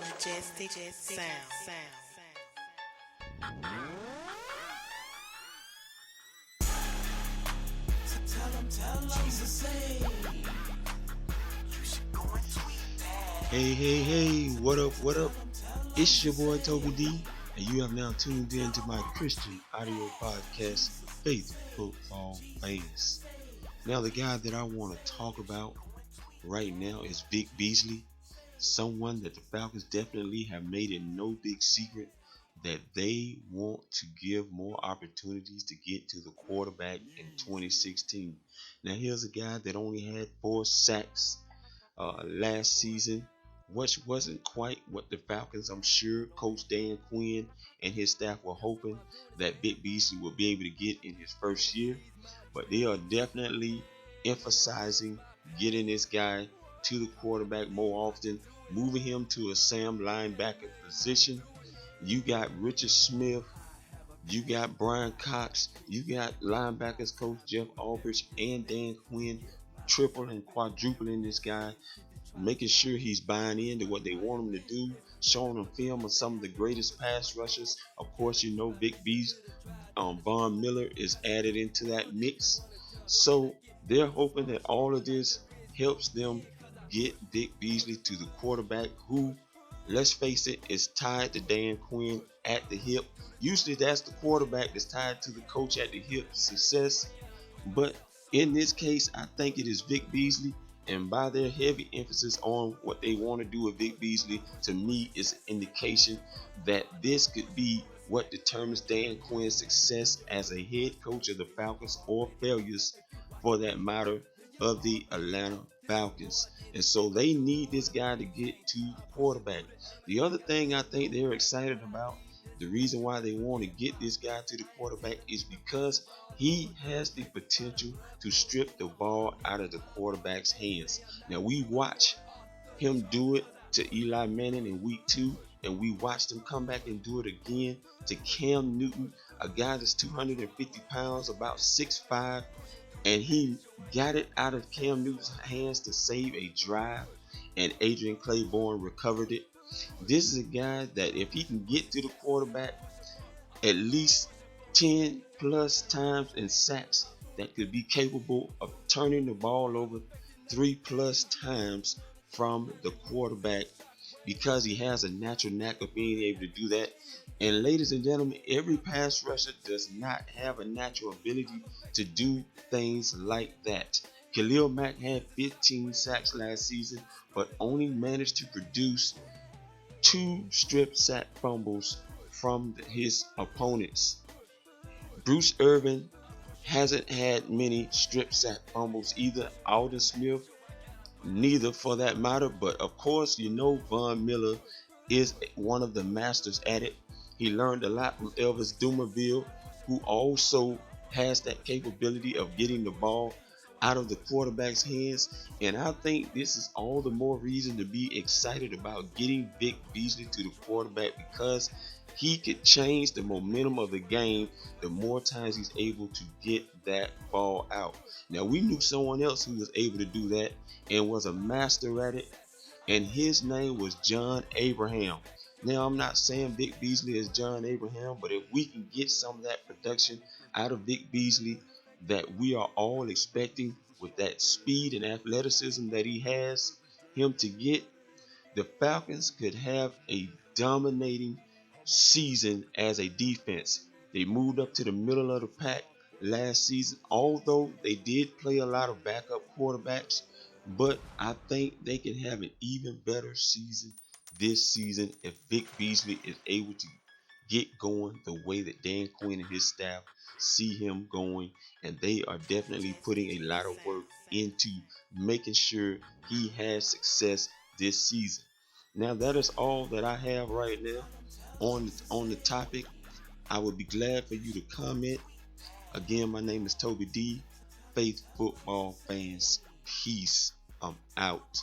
majestic sound. Hey, what up? It's your boy Toby D, and you have now tuned in to my Christian audio podcast, Faith Football Fans. Now, the guy that I want to talk about right now is Vic Beasley, someone that the Falcons definitely have made it no big secret that they want to give more opportunities to get to the quarterback in 2016. Now, here's a guy that only had 4 sacks last season, which wasn't quite what the Falcons, I'm sure, Coach Dan Quinn and his staff were hoping that Vic Beasley would be able to get in his first year. But they are definitely emphasizing getting this guy to the quarterback more often, moving him to a Sam linebacker position. You got Richard Smith, you got Brian Cox, you got linebackers coach Jeff Albridge and Dan Quinn triple and quadrupling this guy, making sure he's buying into what they want him to do, showing him film of some of the greatest pass rushers. Of course, you know Vic Beasley, Von Miller is added into that mix. So they're hoping that all of this helps them get Vic Beasley to the quarterback who, let's face it, is tied to Dan Quinn at the hip. Usually that's the quarterback that's tied to the coach at the hip success. But in this case, I think it is Vic Beasley. And by their heavy emphasis on what they want to do with Vic Beasley, to me is an indication that this could be what determines Dan Quinn's success as a head coach of the Falcons, or failures for that matter of the Atlanta Falcons. And so they need this guy to get to the quarterback. The other thing I think they're excited about, the reason why they want to get this guy to the quarterback, is because he has the potential to strip the ball out of the quarterback's hands. Now, we watched him do it to Eli Manning in week 2, and we watched him come back and do it again to Cam Newton, a guy that's 250 pounds, about 6'5", and he got it out of Cam Newton's hands to save a drive, and Adrian Claiborne recovered it. This is a guy that if he can get to the quarterback at least 10 plus times in sacks, that could be capable of turning the ball over 3 plus times from the quarterback, because he has a natural knack of being able to do that. And ladies and gentlemen, every pass rusher does not have a natural ability to do things like that. Khalil Mack had 15 sacks last season, but only managed to produce 2 strip sack fumbles from his opponents. Bruce Irvin hasn't had many strip sack fumbles either. Alden Smith, neither for that matter. But of course, you know Von Miller is one of the masters at it. He learned a lot from Elvis Dumervil, who also has that capability of getting the ball out of the quarterback's hands. And I think this is all the more reason to be excited about getting Vic Beasley to the quarterback, because he could change the momentum of the game the more times he's able to get that ball out. Now, we knew someone else who was able to do that and was a master at it, and his name was John Abraham. Now, I'm not saying Vic Beasley is John Abraham, but if we can get some of that production out of Vic Beasley that we are all expecting, with that speed and athleticism that he has him to get, the Falcons could have a dominating season as a defense. They moved up to the middle of the pack last season, although they did play a lot of backup quarterbacks. But I think they can have an even better season this season if Vic Beasley is able to get going the way that Dan Quinn and his staff see him going. And they are definitely putting a lot of work into making sure he has success this season. Now, that is all that I have right now on the topic. I would be glad for you to comment. Again, my name is Toby D. Faith Football Fans. Peace. I'm out.